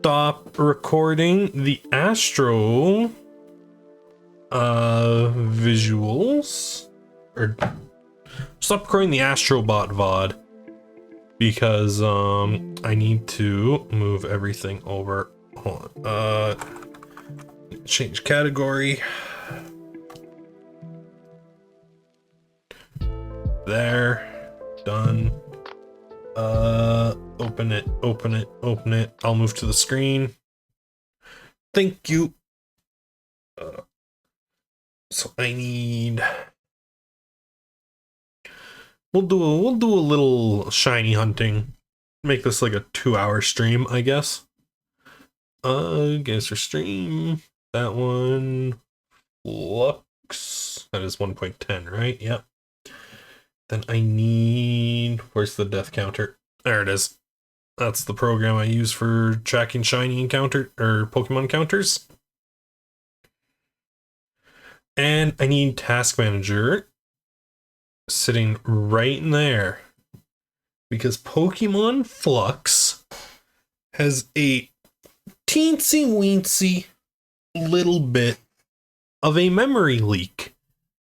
stop recording the Astro visuals, or stop recording the Astrobot VOD because I need to move everything over. Hold on. Change category. There. Done. Open it, open it, open it. I'll move to the screen. Thank you. So I need. We'll do a little shiny hunting. Make this like a 2-hour stream, I guess. Guess for stream. That one. Flux. That is 1.10, right? Yep. Then I need. Where's the death counter? There it is. That's the program I use for tracking shiny encounter or Pokemon counters. And I need Task Manager sitting right in there because Pokemon Flux has a teensy weensy little bit of a memory leak.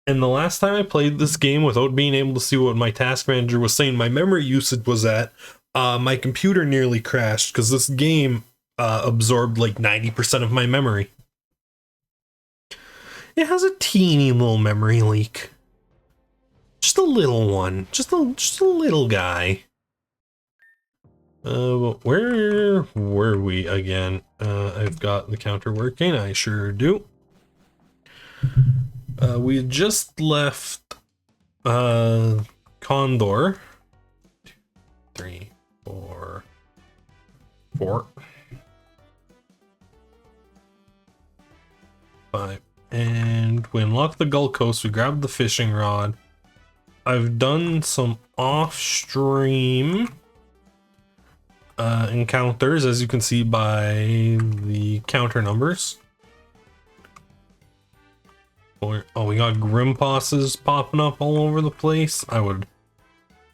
And the last time I played this game without being able to see what my Task Manager was saying my memory usage was at, my computer nearly crashed because this game absorbed like 90% of my memory. It has a teeny little memory leak. Just a little one. Just a little guy. Where were we again? I've got the counter working. I sure do. We had just left Condor. 2, 3, 4. Five. And we unlocked the Gulf Coast. We grabbed the fishing rod. I've done some off-stream encounters, as you can see by the counter numbers. Oh, we got Grimpasses popping up all over the place. I would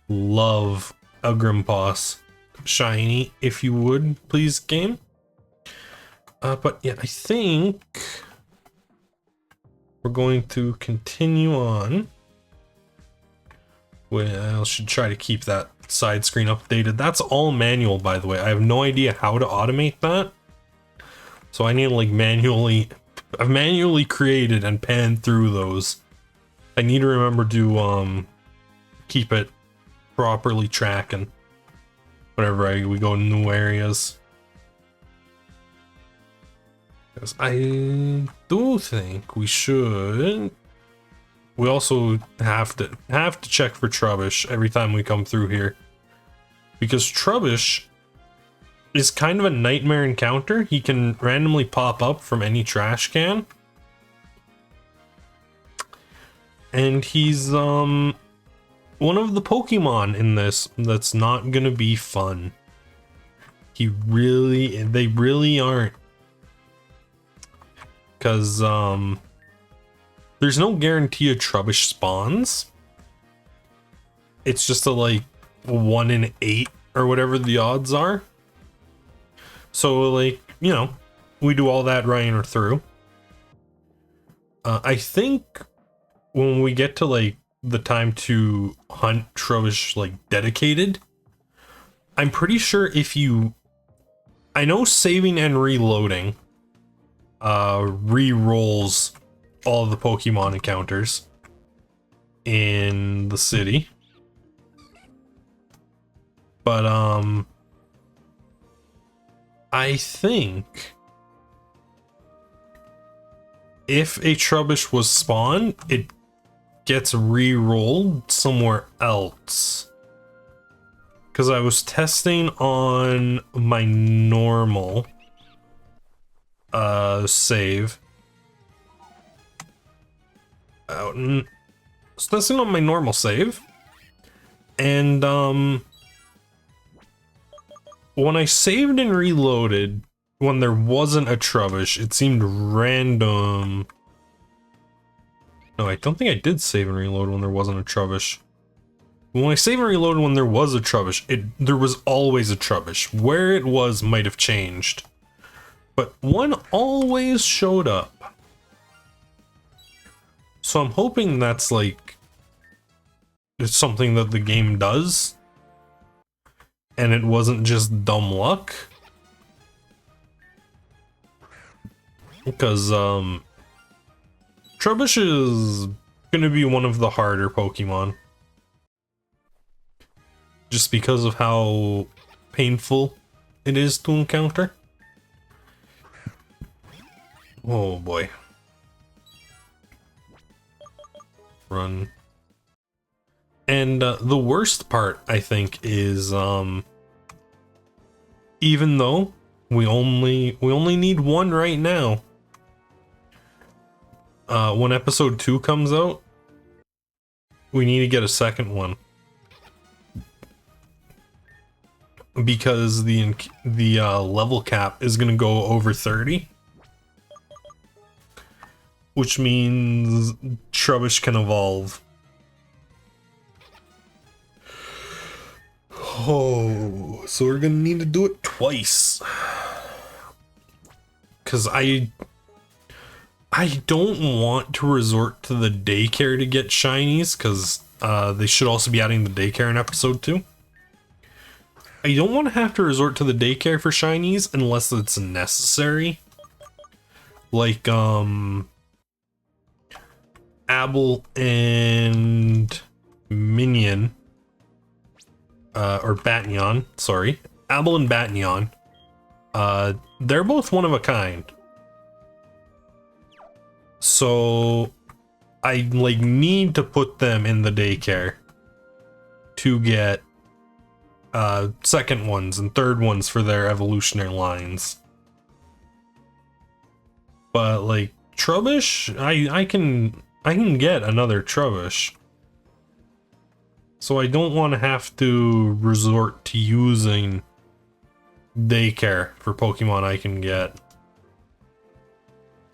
love a Grimpass shiny, if you would, please, game. But yeah, I think we're going to continue on. Well, I should try to keep that side screen updated. That's all manual, by the way. I have no idea how to automate that. So I need to like I've manually created and panned through those. I need to remember to keep it properly tracking whenever we go to new areas. Because I do think we should. We also have to check for Trubbish every time we come through here, because Trubbish is kind of a nightmare encounter. He can randomly pop up from any trash can, and he's one of the Pokemon in this that's not gonna be fun. They really aren't, because there's no guarantee a Trubbish spawns. It's just a like 1 in 8 or whatever the odds are. So like, you know, we do all that running through. I think when we get to like the time to hunt Trubbish like dedicated, I'm pretty sure I know saving and reloading re-rolls all of the Pokemon encounters in the city, but I think if a Trubbish was spawned, it gets re-rolled somewhere else. Because I was testing on my normal save. So that's on my normal save, and when I saved and reloaded, when there wasn't a Trubbish, it seemed random. No, I don't think I did save and reload when there wasn't a Trubbish. When I save and reloaded when there was a Trubbish, there was always a Trubbish. Where it was might have changed, but one always showed up. So I'm hoping that's like it's something that the game does and it wasn't just dumb luck. Because Trubbish is gonna be one of the harder Pokemon. Just because of how painful it is to encounter. Oh boy. Run. And the worst part, I think, is even though we only need one right now. When episode 2 comes out, we need to get a second one. Because the level cap is gonna go over 30. Which means Trubbish can evolve. Oh, so we're gonna need to do it twice. Cause I don't want to resort to the daycare to get shinies, cause they should also be adding the daycare in episode 2. I don't want to have to resort to the daycare for shinies unless it's necessary. Like Abel and Minion. Or Batnion, sorry. Abel and Batnion. They're both one of a kind. So I like need to put them in the daycare to get second ones and third ones for their evolutionary lines. But like Trubbish, I can get another Trubbish. So I don't want to have to resort to using daycare for Pokemon I can get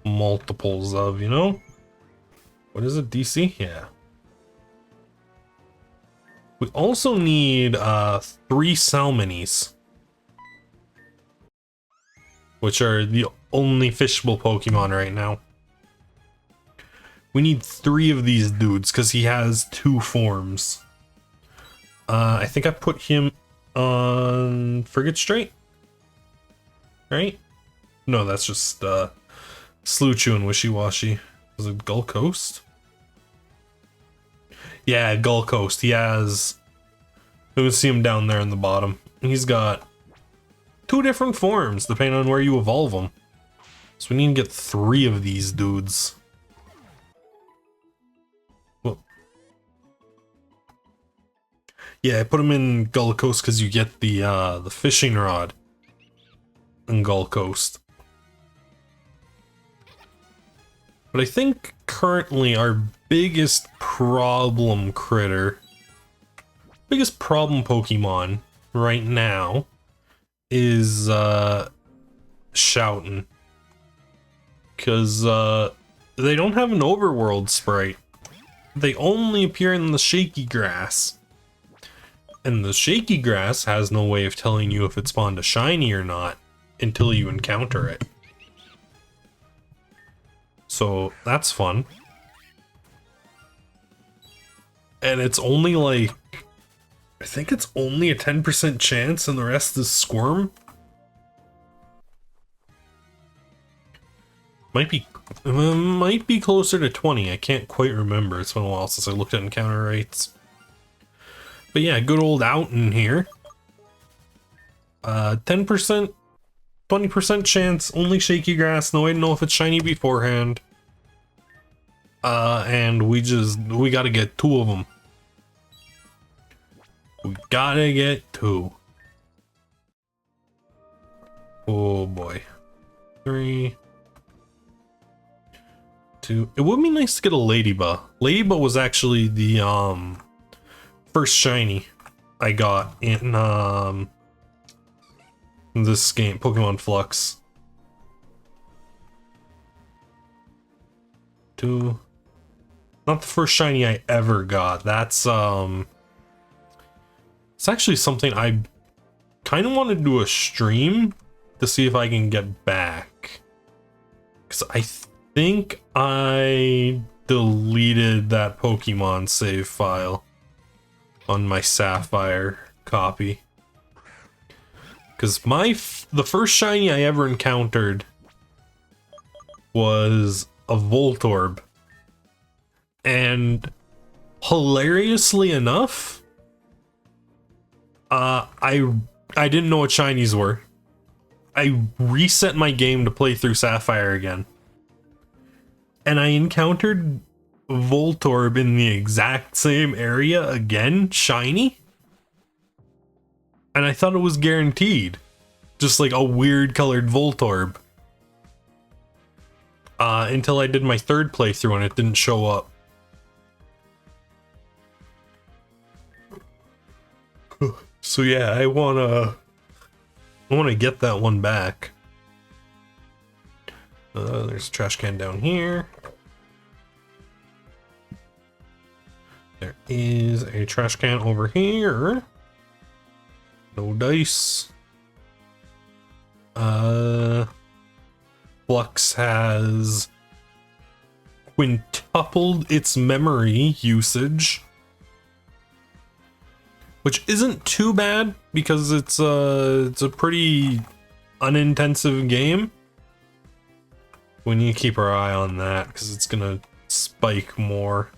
multiples of, you know? What is it, DC? Yeah. We also need 3 Salmonies, which are the only fishable Pokemon right now. We need 3 of these dudes because he has 2 forms. I think I put him on Frigate Strait, right? No, that's just Slewchew and Wishy-Washy. Was it Gull Coast? Yeah, Gull Coast. He has... You can see him down there in the bottom. He's got 2 different forms, depending on where you evolve them. So we need to get 3 of these dudes. Well, yeah, I put him in Gull Coast because you get the fishing rod in Gull Coast. But I think currently our biggest problem Pokemon right now is Shoutin. Because they don't have an overworld sprite. They only appear in the shaky grass. And the shaky grass has no way of telling you if it spawned a shiny or not until you encounter it. So that's fun. And it's only like, I think it's only a 10% chance and the rest is Squirm. Might be closer to 20. I can't quite remember. It's been a while since I looked at encounter rates. But yeah, good old Outen here. 10%, 20% chance, only shaky grass, no way to know if it's shiny beforehand. And we gotta get 2 of them. We gotta get 2. Oh boy. 3, 2. It would be nice to get a Ladybug. Ladybug was actually the first shiny I got in this game, Pokemon Flux. 2. Not the first shiny I ever got. That's it's actually something I kind of want to do a stream to see if I can get back. Because I think I deleted that Pokemon save file on my Sapphire copy. Because the first shiny I ever encountered was a Voltorb. And hilariously enough, I didn't know what shinies were. I reset my game to play through Sapphire again. And I encountered Voltorb in the exact same area again, shiny. And I thought it was guaranteed. Just like a weird colored Voltorb. Until I did my third playthrough and it didn't show up. So yeah, I wanna get that one back. There's a trash can down here. There is a trash can over here. No dice. Flux has quintupled its memory usage, which isn't too bad because it's a pretty unintensive game. We need to keep our eye on that because it's gonna spike more.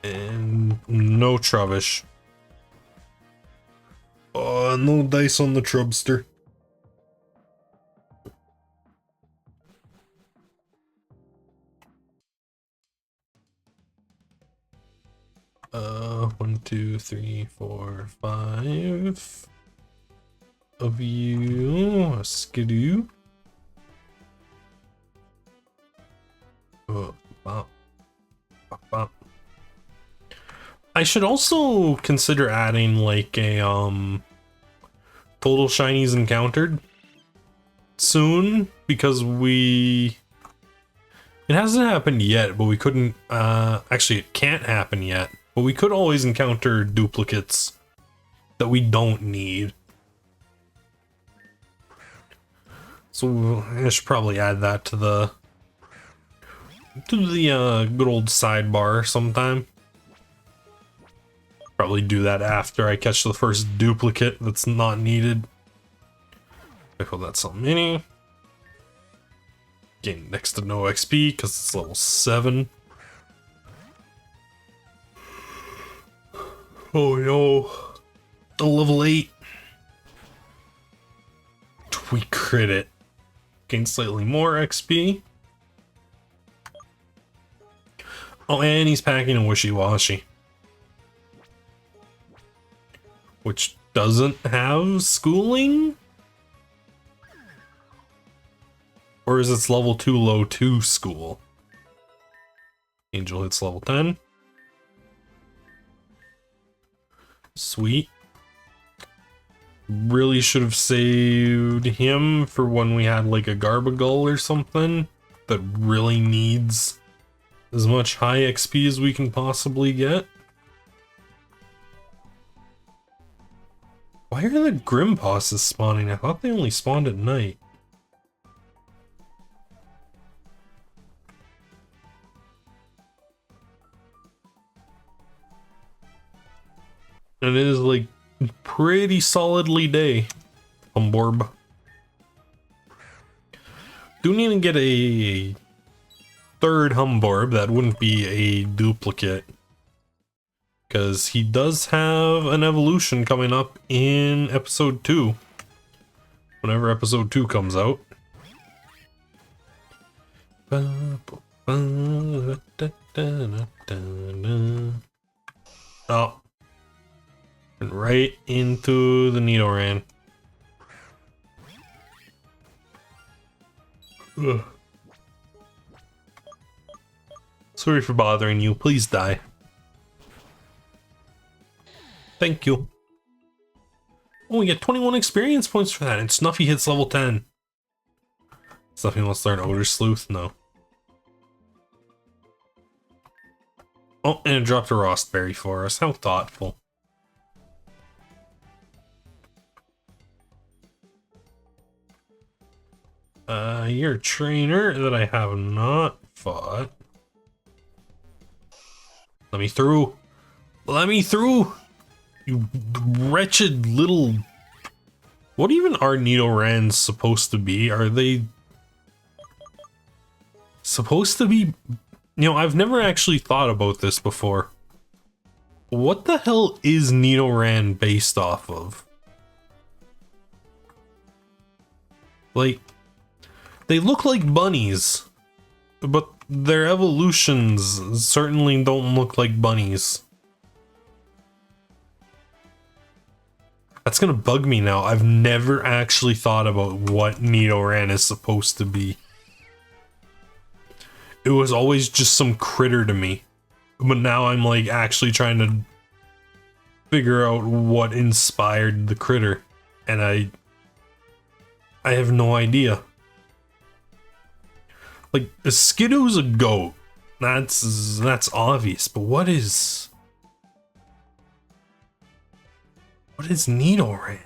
And no Trubbish. No dice on the Trubster. One, two, three, four, 5 of you. Skidoo. Bop. Bop, bop. I should also consider adding like a total shinies encountered soon, because it hasn't happened yet, but we couldn't actually it can't happen yet, but we could always encounter duplicates that we don't need. So I should probably add that to the good old sidebar sometime. Probably do that after I catch the first duplicate that's not needed. I call that some mini. Gain next to no XP because it's level 7. Oh no. A level 8. We crit it. Gain slightly more XP. Oh, and he's packing a wishy-washy, which doesn't have schooling? Or is its level 2 low 2 school? Angel hits level 10. Sweet. Really should have saved him for when we had like a Garbagull or something that really needs as much high XP as we can possibly get. Why are the Grimpasses spawning? I thought they only spawned at night. And it is like pretty solidly day. Humborb. Do need to get a third Humborb. That wouldn't be a duplicate, because he does have an evolution coming up in episode 2. Whenever episode 2 comes out. Oh. And right into the Nidoran. Ugh. Sorry for bothering you. Please die. Thank you. Oh, we get 21 experience points for that, and Snuffy hits level 10. Snuffy wants to learn Odor Sleuth? No. Oh, and it dropped a Rostberry for us. How thoughtful. You're a trainer that I have not fought. Let me through. Let me through. You wretched little... What even are Nidorans supposed to be? Are they supposed to be... You know, I've never actually thought about this before. What the hell is Nidoran based off of? Like, they look like bunnies, but their evolutions certainly don't look like bunnies. That's gonna bug me now. I've never actually thought about what Nidoran is supposed to be. It was always just some critter to me. But now I'm like actually trying to figure out what inspired the critter. And I have no idea. Like, Skidoo's a goat. That's obvious, but what is Nidoran?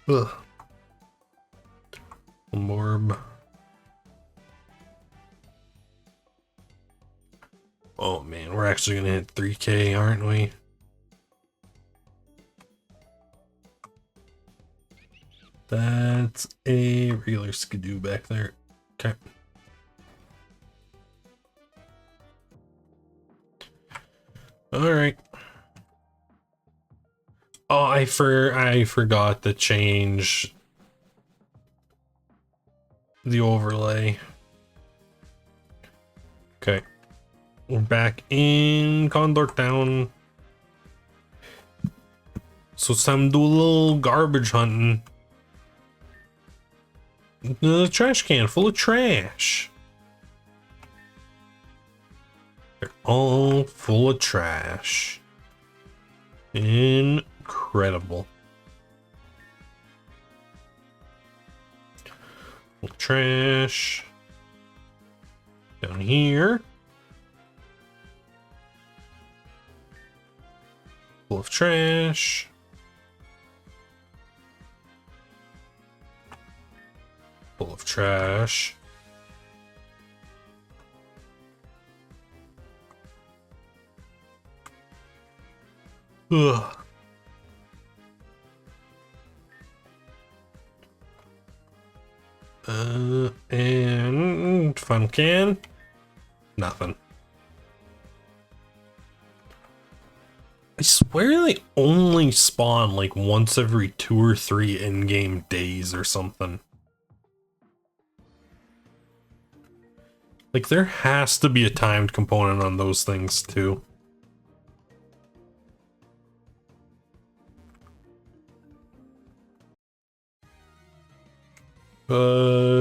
Ugh. Morb. Oh man, we're actually gonna hit 3K, aren't we? That's a regular Skidoo back there. Okay. Alright. Oh, I forgot to change the overlay. Okay. We're back in Condor Town. So it's time to do a little garbage hunting. The trash can full of trash. They're all full of trash. Incredible. Full of trash. Down here. Full of trash. Full of trash. Ugh. And final can. Nothing. I swear they only spawn like once every 2 or 3 in-game days or something. Like, there has to be a timed component on those things too.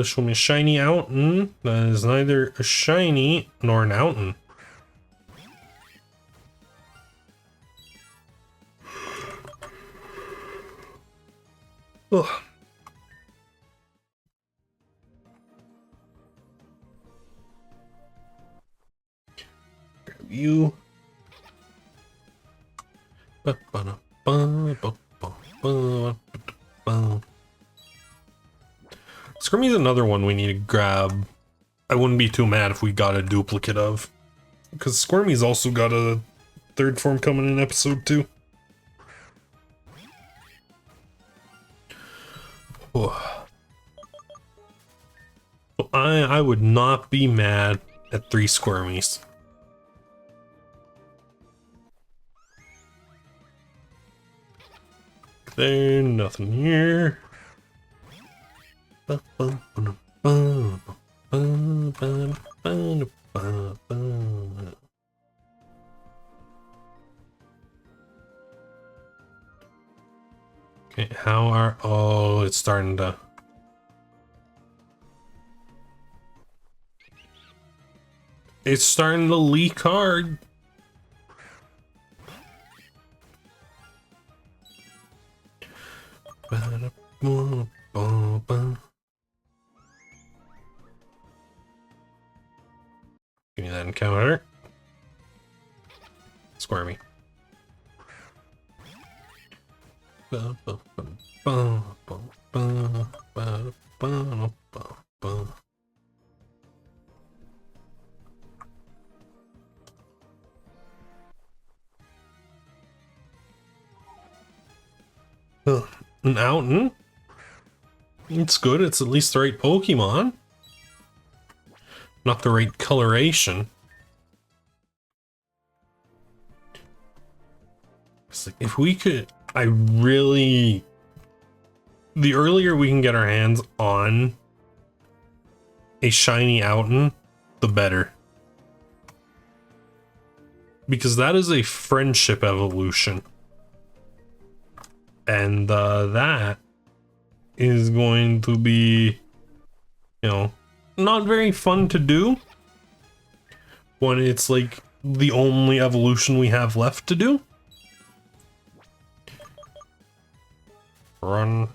Show me a shiny Ountain. That is neither a shiny nor an Ountain. Ugh. Grab you. Squirmy's another one we need to grab. I wouldn't be too mad if we got a duplicate of. Because Squirmy's also got a 3rd form coming in episode 2. Oh. I would not be mad at 3 Squirmies. There, nothing here. Okay, how are... Oh, it's starting to... It's starting to leak hard. Give me that encounter. Squirmy. An Outen? It's good, it's at least the right Pokemon. Not the right coloration. It's like, if we could... I really... The earlier we can get our hands on a shiny Outen, the better. Because that is a friendship evolution. And that is going to be, you know, not very fun to do when it's like the only evolution we have left to do. Run.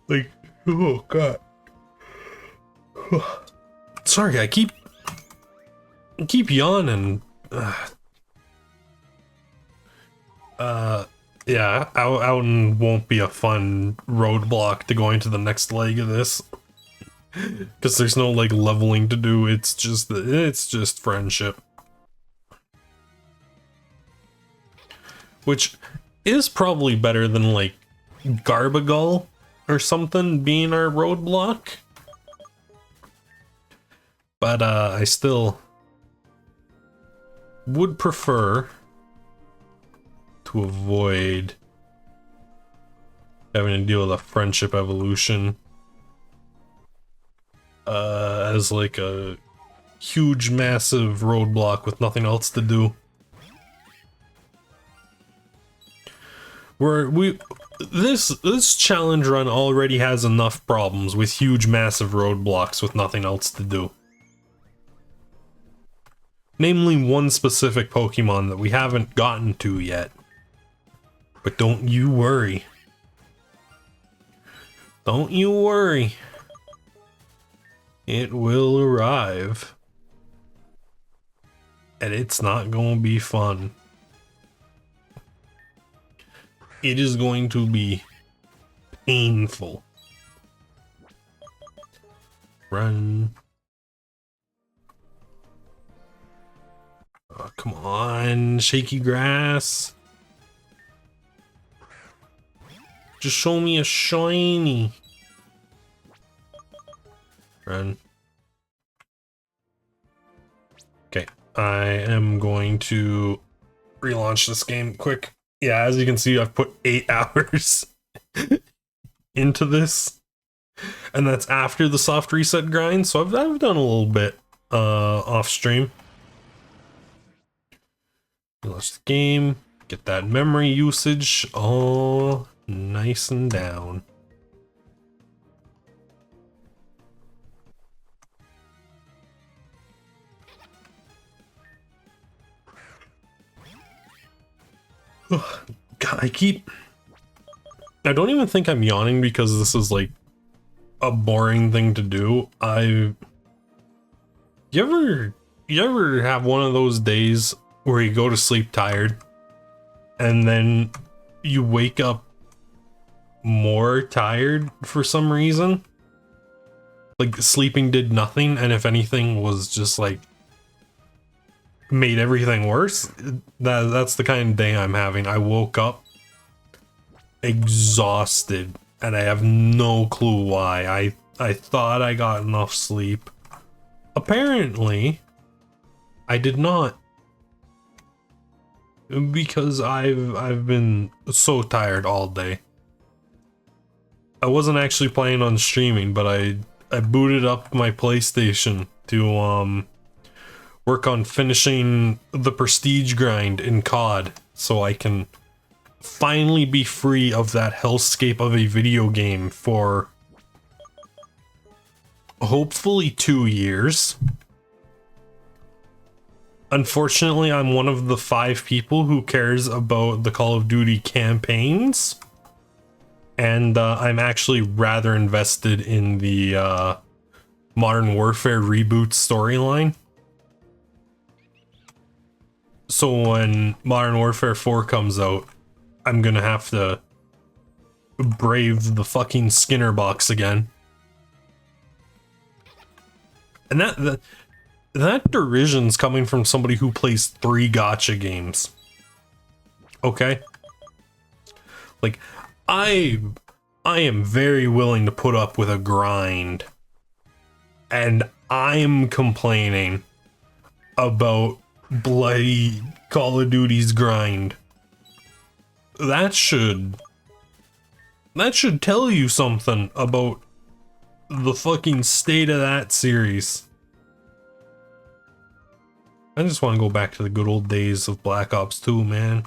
Like, oh god. Sorry, I keep yawning. Yeah, Outen won't be a fun roadblock to going to the next leg of this. Because there's no, like, leveling to do, it's just friendship. Which is probably better than, like, Garbagull or something being our roadblock. But, I still would prefer to avoid having to deal with a friendship evolution as like a huge massive roadblock with nothing else to do. This challenge run already has enough problems with huge massive roadblocks with nothing else to do. Namely one specific Pokemon that we haven't gotten to yet. But don't you worry. Don't you worry. It will arrive. And it's not going to be fun. It is going to be painful. Run. Oh, come on, shaky grass. Just show me a shiny. Run. Okay, I am going to relaunch this game quick. Yeah, as you can see, I've put 8 hours into this. And that's after the soft reset grind, so I've done a little bit off stream. Launch the game, get that memory usage all nice and down. God, I don't even think I'm yawning because this is like a boring thing to do. You ever have one of those days where you go to sleep tired and then you wake up more tired for some reason? Like sleeping did nothing, and if anything was just like made everything worse. That's the kind of day I'm having. I woke up exhausted and I have no clue why. I thought I got enough sleep. Apparently I did not, because I've been so tired all day. I wasn't actually planning on streaming, but I booted up my PlayStation to work on finishing the prestige grind in COD so I can finally be free of that hellscape of a video game for hopefully 2 years. Unfortunately, I'm one of the 5 people who cares about the Call of Duty campaigns, and I'm actually rather invested in the Modern Warfare reboot storyline. So when Modern Warfare 4 comes out, I'm gonna have to brave the fucking Skinner box again. And that derision's coming from somebody who plays 3 gacha games. Okay? Like, I am very willing to put up with a grind. And I'm complaining about bloody Call of Duty's grind. That should tell you something about the fucking state of that series. I just want to go back to the good old days of Black Ops 2, man.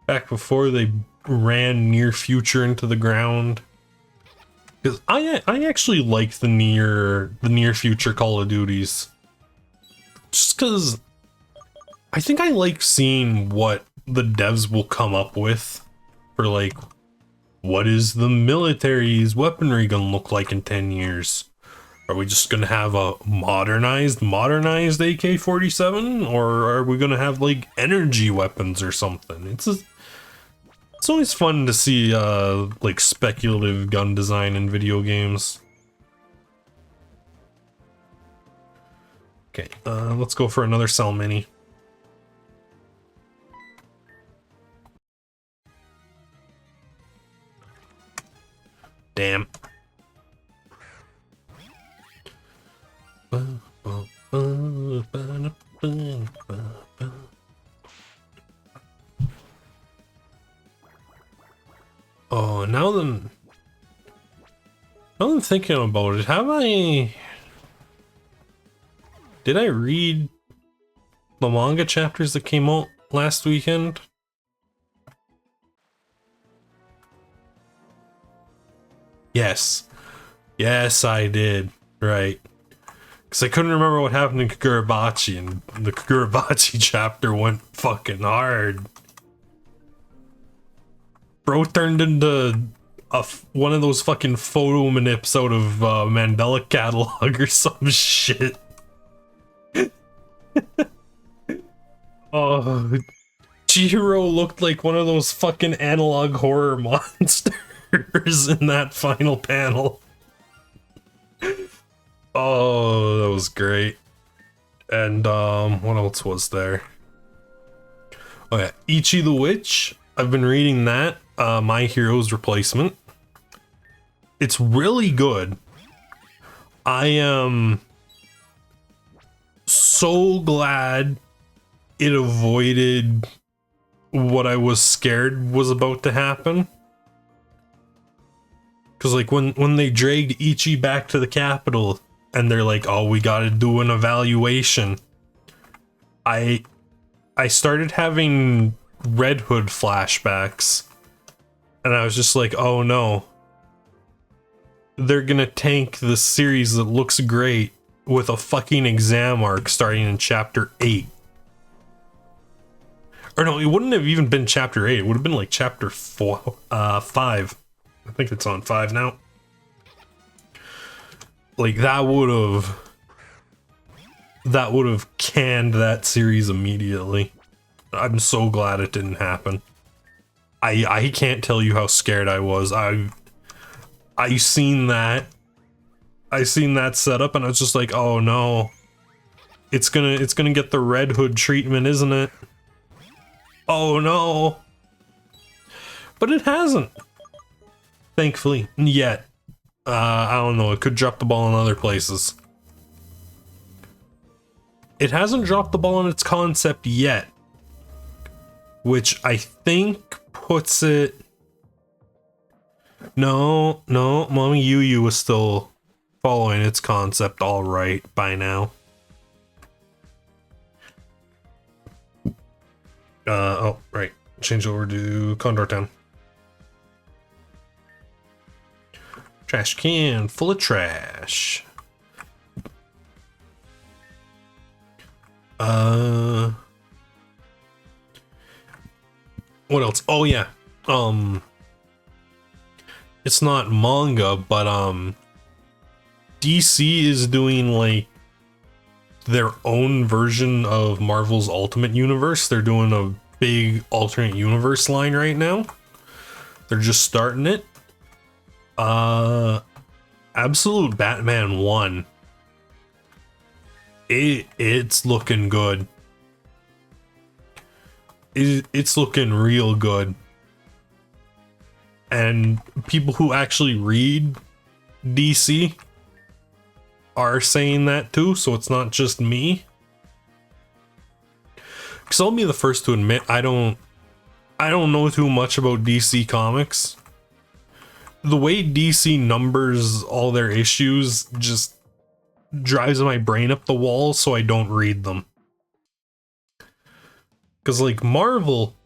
Back before they ran near future into the ground. Because I actually like the near future Call of Duties. Just because I think I like seeing what the devs will come up with for, like, what is the military's weaponry gonna look like in 10 years? Are we just gonna have a modernized AK-47? Or are we gonna have, like, energy weapons or something? It's always fun to see, like, speculative gun design in video games. Okay, let's go for another Cell Mini. Damn. Oh, now that I'm thinking about it, did I read the manga chapters that came out last weekend? Yes. Yes, I did. Right. Because I couldn't remember what happened in Kagurabachi, and the Kagurabachi chapter went fucking hard. Bro turned into one of those fucking photo manips out of Mandela Catalog or some shit. Oh, Chihiro looked like one of those fucking analog horror monsters in that final panel. Oh, that was great. And what else was there? Oh yeah, Ichi the Witch. I've been reading that. My Hero's Replacement. It's really good. I am so glad it avoided what I was scared was about to happen. Because, like, when they dragged Ichi back to the capital and they're like, oh, we gotta do an evaluation, I started having Red Hood flashbacks, and I was just like, oh no, they're gonna tank this series that looks great with a fucking exam arc starting in chapter 8. Or no, it wouldn't have even been chapter 8, it would have been like chapter 5. I think it's on 5 now. Like, that would have canned that series immediately. I'm so glad it didn't happen. I can't tell you how scared I was. I seen that setup and I was just like, oh no. It's gonna get the Red Hood treatment, isn't it? Oh no. But it hasn't. Thankfully, yet. I don't know, it could drop the ball in other places. It hasn't dropped the ball on its concept yet, which I think puts it... No, Mommy Yu was still following its concept all right by now. Oh, right. Change over to Condor Town. Trash can full of trash. What else? Oh yeah. It's not manga, but DC is doing like their own version of Marvel's Ultimate Universe. They're doing a big alternate universe line right now. They're just starting it. Absolute Batman 1. It's looking good. It's looking real good. And people who actually read DC are saying that too, so it's not just me. Because I'll be the first to admit I don't know too much about DC Comics. The way DC numbers all their issues just drives my brain up the wall, so I don't read them. Because like Marvel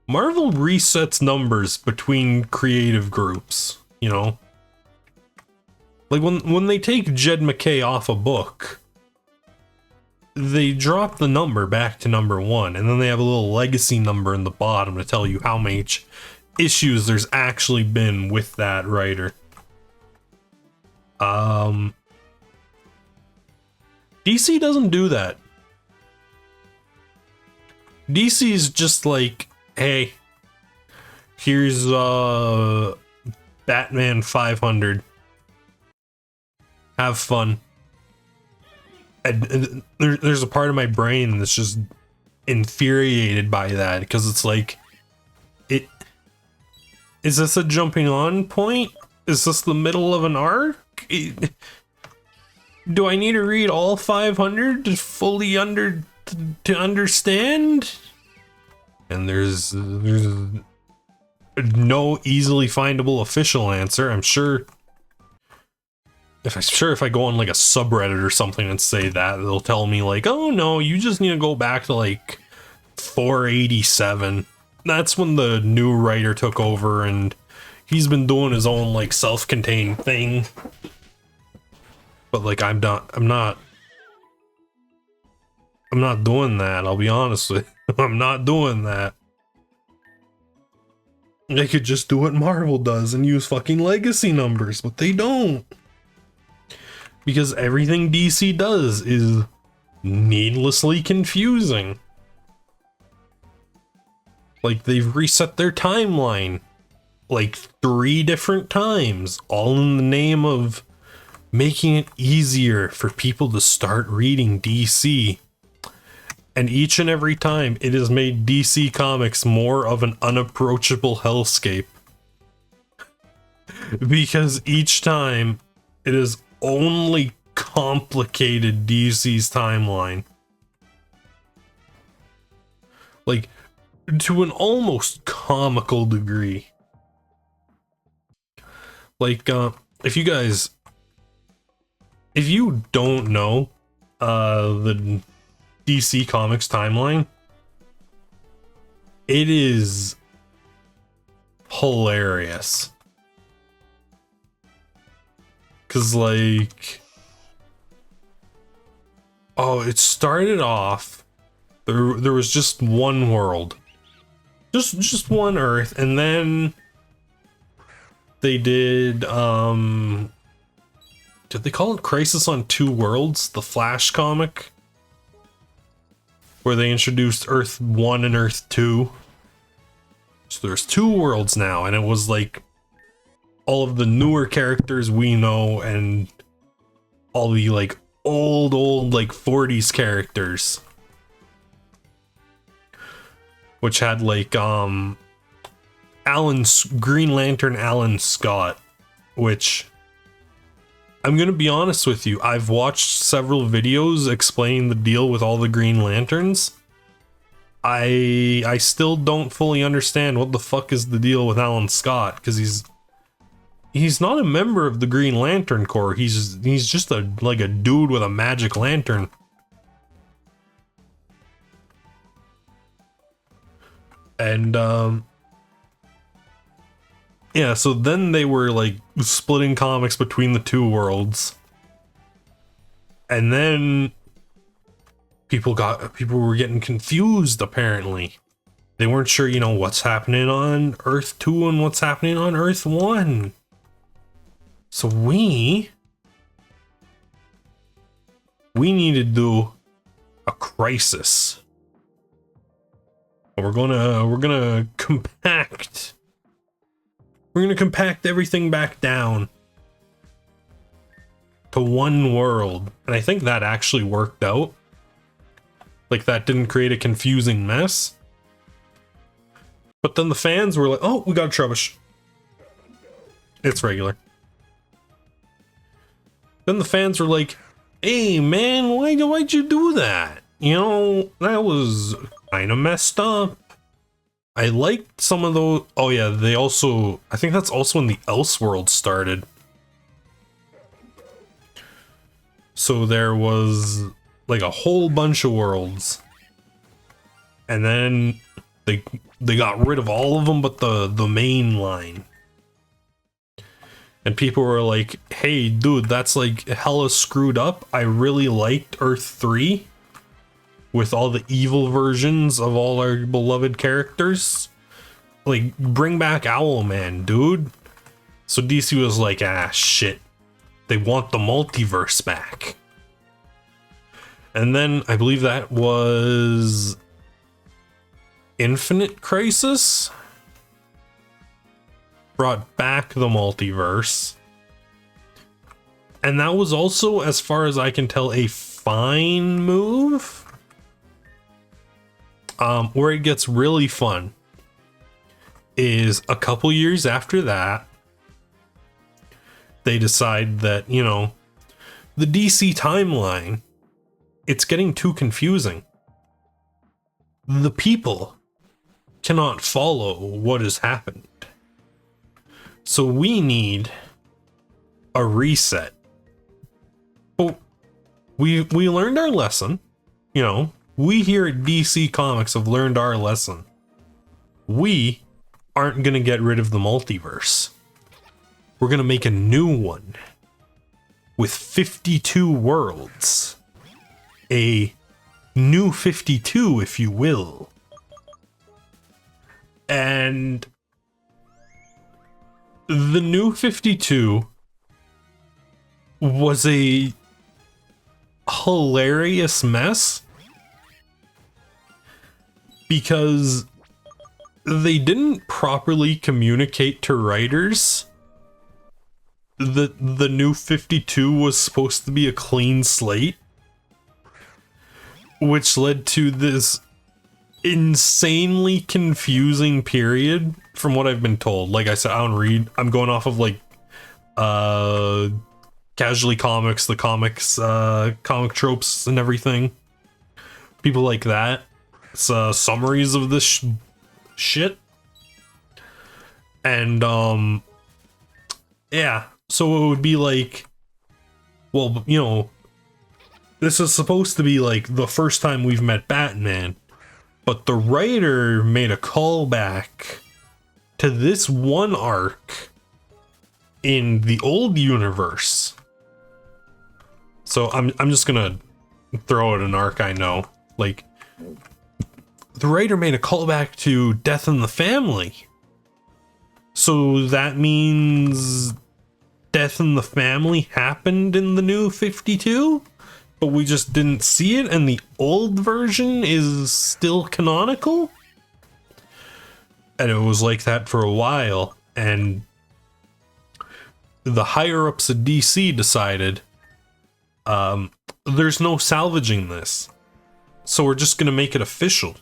resets numbers between creative groups, you know? Like when they take Jed McKay off a book, they drop the number back to number 1, and then they have a little legacy number in the bottom to tell you how many issues there's actually been with that writer. DC doesn't do that. DC's just like, hey, here's Batman 500. Have fun. And there's a part of my brain that's just infuriated by that, because it's like, is this a jumping on point? Is this the middle of an arc? Do I need to read all 500 to fully to understand? And there's no easily findable official answer. I'm sure if I go on like a subreddit or something and say that, they'll tell me like, oh no, you just need to go back to like 487. That's when the new writer took over, and he's been doing his own like self-contained thing. But like I'm not doing that, I'll be honest with you. I'm not doing that. They could just do what Marvel does and use fucking legacy numbers, but they don't. Because everything DC does is needlessly confusing. Like, they've reset their timeline like 3 different times, all in the name of making it easier for people to start reading DC. And each and every time, it has made DC Comics more of an unapproachable hellscape. Because each time, it has only complicated DC's timeline. Like, to an almost comical degree. Like, if you don't know the DC Comics timeline, it is hilarious. Cause like, oh, it started off, there was just one world. Just one Earth, and then they did they call it Crisis on Two Worlds, the Flash comic, where they introduced Earth 1 and Earth 2. So there's 2 worlds now, and it was like all of the newer characters we know and all the like old like 40s characters, which had like Green Lantern Alan Scott, which I'm gonna be honest with you, I've watched several videos explaining the deal with all the Green Lanterns. I still don't fully understand what the fuck is the deal with Alan Scott, because he's not a member of the Green Lantern Corps. He's just a dude with a magic lantern. And yeah, so then they were like splitting comics between the 2 worlds. And then people were getting confused, apparently. They weren't sure, you know, what's happening on Earth 2 and what's happening on Earth 1. So we we need to do a crisis. We're gonna compact. We're gonna compact everything back down to one world. And I think that actually worked out. Like, that didn't create a confusing mess. But then the fans were like, oh, we got Trubbish. It's regular. Then the fans were like, hey man, why'd you do that? You know, that was kind of messed up. I liked some of those. Oh yeah, they also, I think that's also when the Elseworld started. So there was like a whole bunch of worlds. And then they got rid of all of them but the main line. And people were like, hey dude, that's like hella screwed up. I really liked Earth 3 with all the evil versions of all our beloved characters. Like, bring back Owlman, dude. So DC was like, ah shit. They want the multiverse back. And then I believe that was Infinite Crisis brought back the multiverse. And that was also, as far as I can tell, a fine move. Where it gets really fun is a couple years after that, they decide that, you know, the DC timeline, it's getting too confusing. The people cannot follow what has happened. So we need a reset. But we learned our lesson. You know, we here at DC Comics have learned our lesson. We aren't going to get rid of the multiverse. We're going to make a new one with 52 worlds. A new 52, if you will. And the new 52 was a hilarious mess because they didn't properly communicate to writers that the new 52 was supposed to be a clean slate, which led to this insanely confusing period from what I've been told. Like I said, I don't read. I'm going off of like Casually Comics, the comics, comic tropes and everything. People like that. It's summaries of this shit. And yeah, so it would be like, well, you know, this is supposed to be like the first time we've met Batman, but the writer made a callback to this one arc in the old universe. So I'm just gonna throw out an arc I know. Like, the writer made a callback to Death in the Family. So that means Death in the Family happened in the new 52? But we just didn't see it, and the old version is still canonical? And it was like that for a while, and the higher-ups of DC decided, there's no salvaging this. So we're just going to make it official.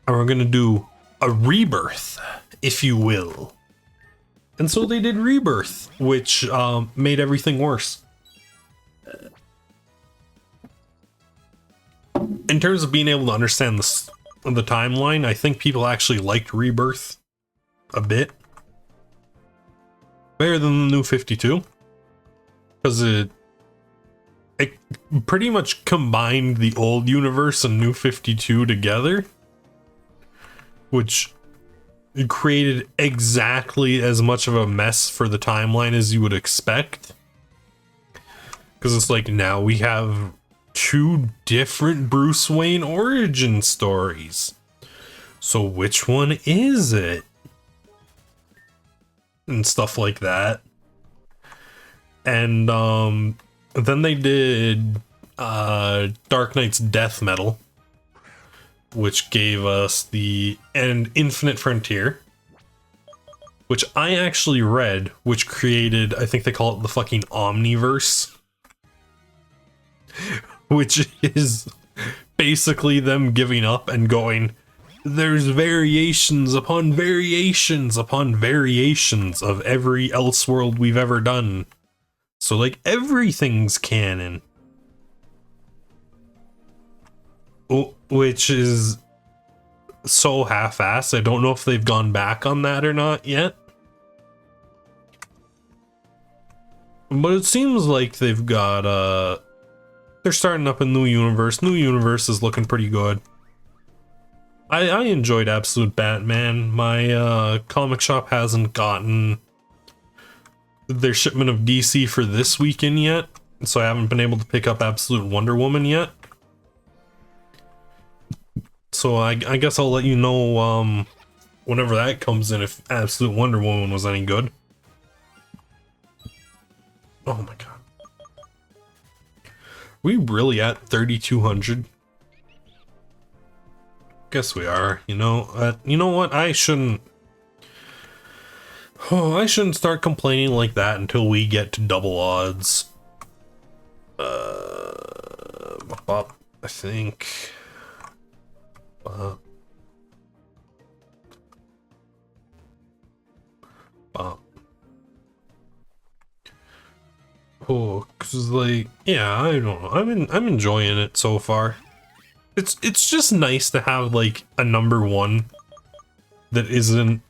And we're going to do a rebirth, if you will. And so they did Rebirth, which made everything worse. In terms of being able to understand the timeline, I think people actually liked Rebirth a bit better than the new 52, because it pretty much combined the old universe and new 52 together, which created exactly as much of a mess for the timeline as you would expect, because it's like, now we have two different Bruce Wayne origin stories. So which one is it? And stuff like that. And then they did Dark Knight's Death Metal, which gave us the Infinite Frontier, which I actually read, which created, I think they call it the fucking Omniverse, which is basically them giving up and going, there's variations upon variations upon variations of every Elseworld we've ever done. So, like, everything's canon. Which is so half-assed. I don't know if they've gone back on that or not yet. But it seems like they've got, they're starting up a new universe. New universe is looking pretty good. I enjoyed Absolute Batman. My comic shop hasn't gotten their shipment of DC for this weekend yet, so I haven't been able to pick up Absolute Wonder Woman yet. So I guess I'll let you know whenever that comes in if Absolute Wonder Woman was any good. Oh my god. We really at 3,200? Guess we are. You know what? I shouldn't start complaining like that until we get to double odds. I think. Oh, cause like, yeah, I don't know. I'm enjoying it so far. It's just nice to have like a #1 that isn't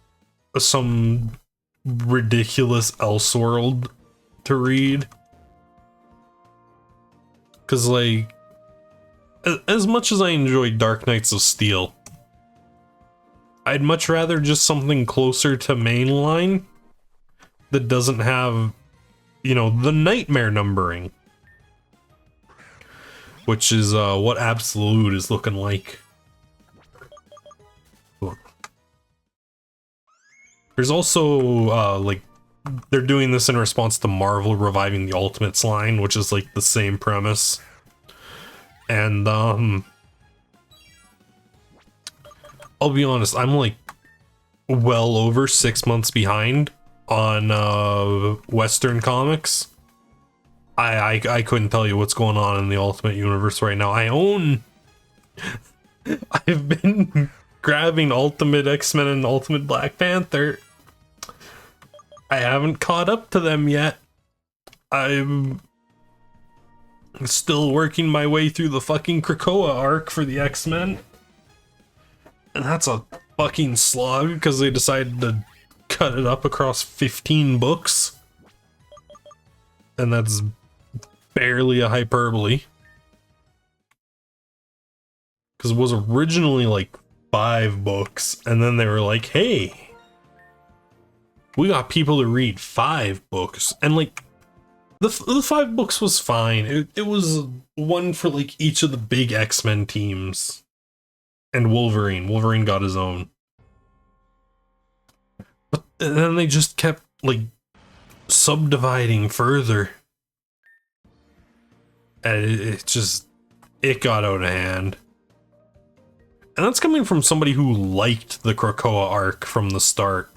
some ridiculous Elseworld to read. Cause like, as much as I enjoyed Dark Knights of Steel, I'd much rather just something closer to mainline that doesn't have, you know, the nightmare numbering. Which is what Absolute is looking like. There's also, like, they're doing this in response to Marvel reviving the Ultimates line, which is like the same premise. And, I'll be honest, I'm like well over 6 months behind on Western comics. I couldn't tell you what's going on in the Ultimate Universe right now. I've been grabbing Ultimate X-Men and Ultimate Black Panther. I haven't caught up to them yet. I'm still working my way through the fucking Krakoa arc for the X-Men. And that's a fucking slog because they decided to cut it up across 15 books. And that's barely a hyperbole. Because it was originally like 5 books, and then they were like, hey, we got people to read 5 books. And like, the 5 books was fine. It was one for like each of the big X-Men teams. And Wolverine. Wolverine got his own. But then they just kept like subdividing further. And it got out of hand. And that's coming from somebody who liked the Krakoa arc from the start.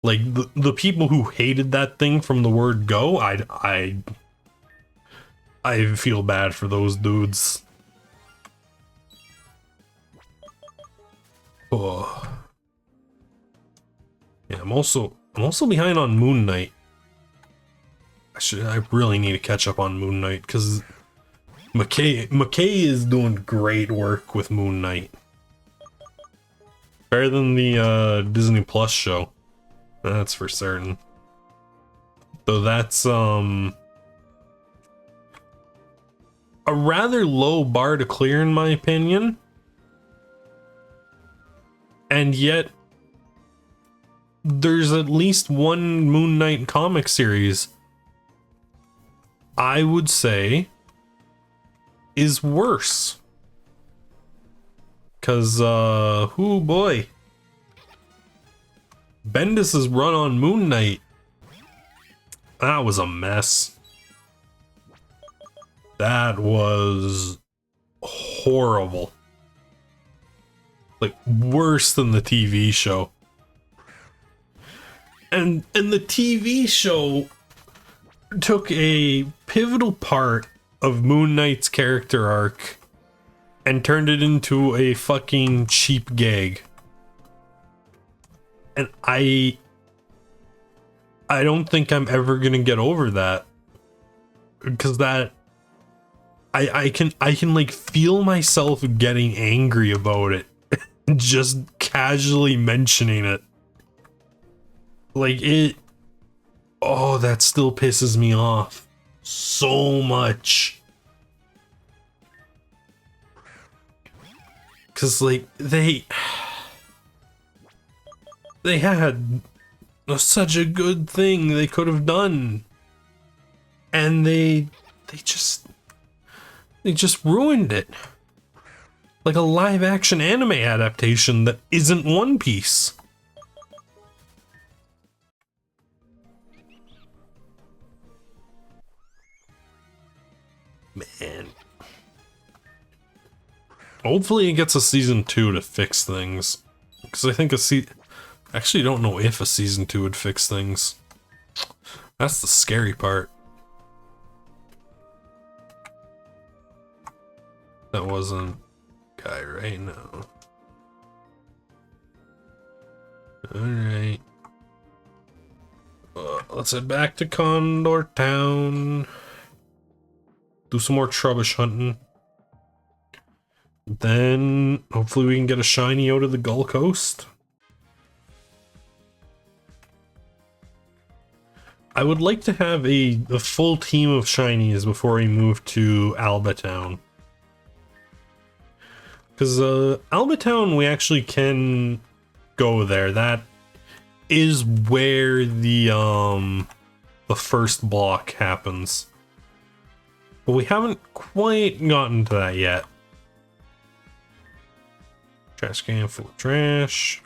Like, the people who hated that thing from the word go, I feel bad for those dudes. Oh. Yeah, I'm also behind on Moon Knight. I really need to catch up on Moon Knight, because McKay is doing great work with Moon Knight. Better than the Disney Plus show. That's for certain. Though that's a rather low bar to clear in my opinion. And yet there's at least one Moon Knight comic series I would say is worse. Cause oh boy. Bendis's run on Moon Knight, that was a mess. That was horrible. Like, worse than the TV show. And the TV show took a pivotal part of Moon Knight's character arc and turned it into a fucking cheap gag. And I don't think I'm ever gonna get over that. Because that I can like feel myself getting angry about it. Just casually mentioning it. Like it, oh, that still pisses me off so much. Cause like they had such a good thing they could have done, and they just ruined it. Like a live action anime adaptation that isn't One Piece. Man. Hopefully it gets a season 2 to fix things. Because I think actually don't know if a season 2 would fix things. That's the scary part. That wasn't guy right now. Alright. Let's head back to Condor Town. Do some more trubbish hunting. Then hopefully we can get a shiny out of the Gull Coast. I would like to have a full team of shinies before we move to Alba Town. Because Alba Town, we actually can go there. That is where the first block happens. But we haven't quite gotten to that yet. Trash can full of trash.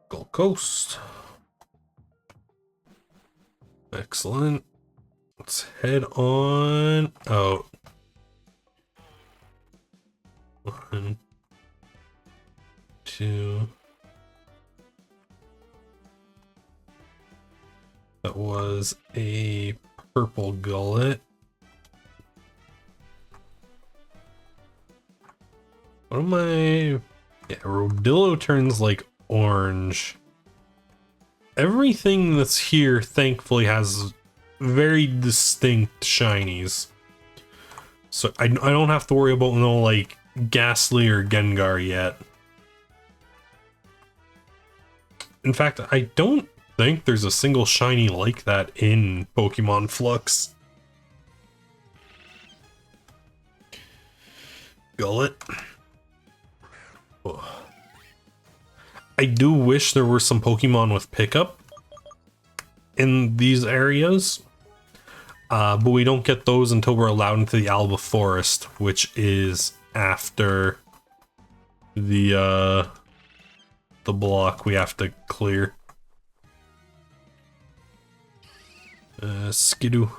Gold Coast. Excellent. Let's head on out. 1, 2. That was a purple gullet. What am I? Yeah, Rodillo turns like orange. Everything that's here, thankfully, has very distinct shinies. So I don't have to worry about no like Ghastly or Gengar yet. In fact, I don't think there's a single shiny like that in Pokemon Flux. Gullet. Oh. I do wish there were some Pokemon with pickup in these areas. But we don't get those until we're allowed into the Alba Forest, which is after the block we have to clear. Skidoo.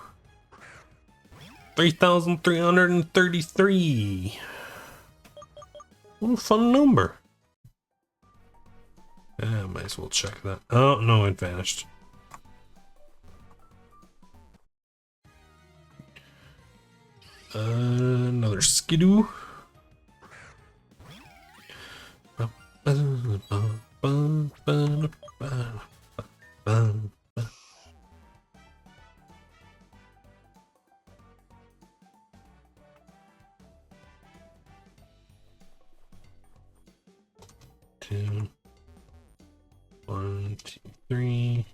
3,333. What a fun number. Might as well check that. Oh, no, it vanished. Another Skidoo. Two. 1, 2, 3.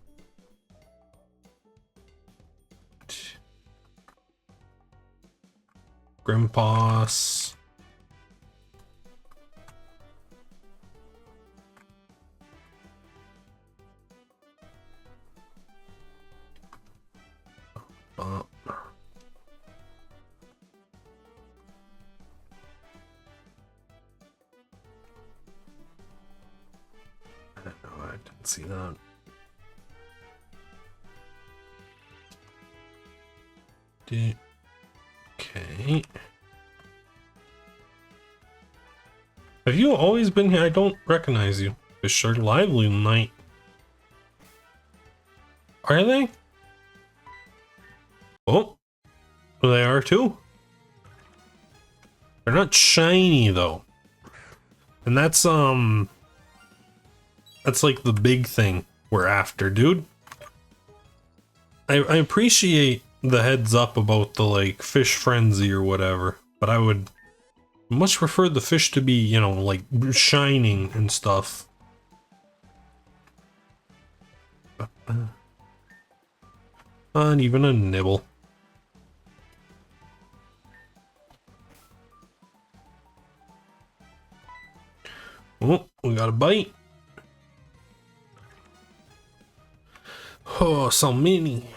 Grimpaws. see that. Okay. Have you always been here? I don't recognize you. Fish are lively tonight. Are they? Oh, they are too. They're not shiny though. And that's like the big thing we're after, dude. I appreciate the heads up about the like fish frenzy or whatever, but I would much prefer the fish to be, you know, like shining and stuff. Not even a nibble. Oh, we got a bite. Oh, so many.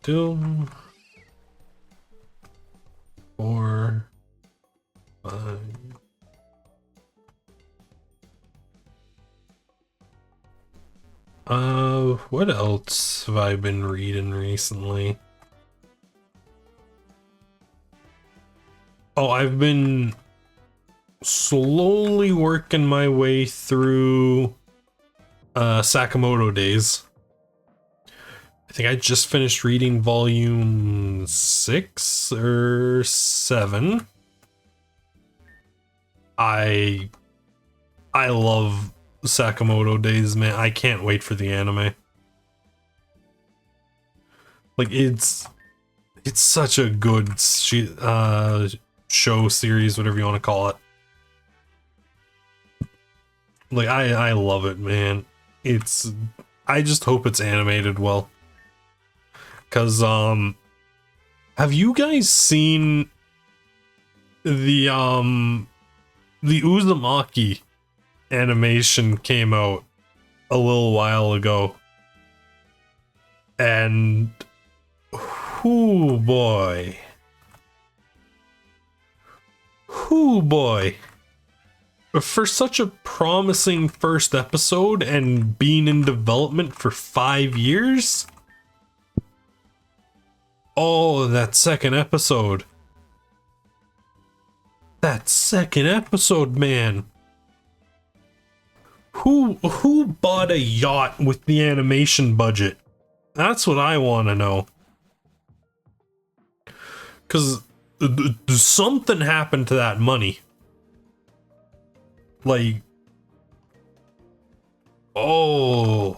Two, 4, 5. What else have I been reading recently? Oh, I've been slowly working my way through Sakamoto Days. I think I just finished reading volume 6 or 7. I love Sakamoto Days, man. I can't wait for the anime. Like it's such a good show series, whatever you want to call it. Like I love it, man. I just hope it's animated well. Cause have you guys seen the Uzumaki animation came out a little while ago, and whoo boy, for such a promising first episode and being in development for 5 years. Oh, that second episode, man. Who bought a yacht with the animation budget? That's what I want to know. Cause something happened to that money. Like, oh,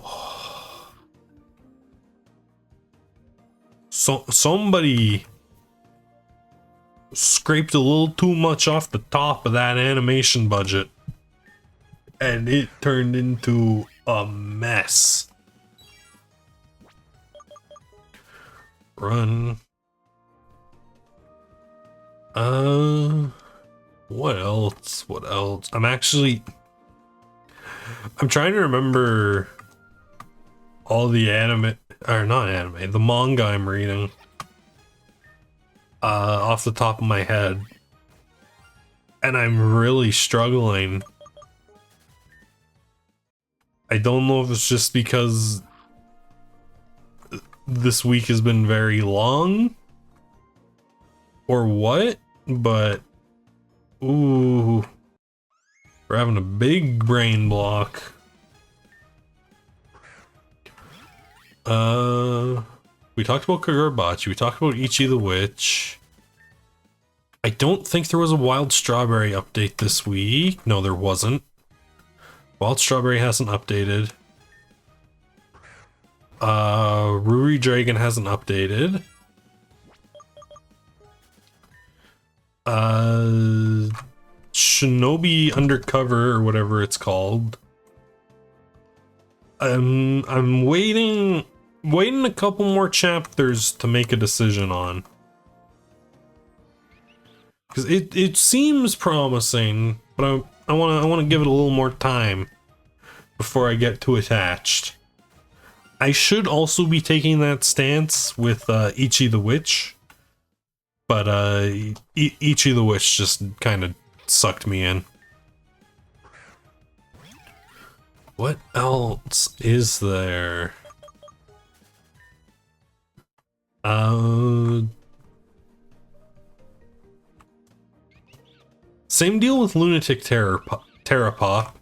somebody scraped a little too much off the top of that animation budget, and it turned into a mess. Run. What else? I'm trying to remember all the the manga I'm reading off the top of my head, and I'm really struggling. I don't know if it's just because this week has been very long or what, but ooh, we're having a big brain block. We talked about Kagurabachi, we talked about Ichi the Witch. I don't think there was a Wild Strawberry update this week. No, there wasn't. Wild Strawberry hasn't updated. Ruri Dragon hasn't updated. Shinobi Undercover or whatever it's called. I'm waiting a couple more chapters to make a decision on. Cause it seems promising, but I want to give it a little more time before I get too attached. I should also be taking that stance with Ichi the Witch, but Ichi the Witch just kind of sucked me in. What else is there? Same deal with Lunatic Terrapop.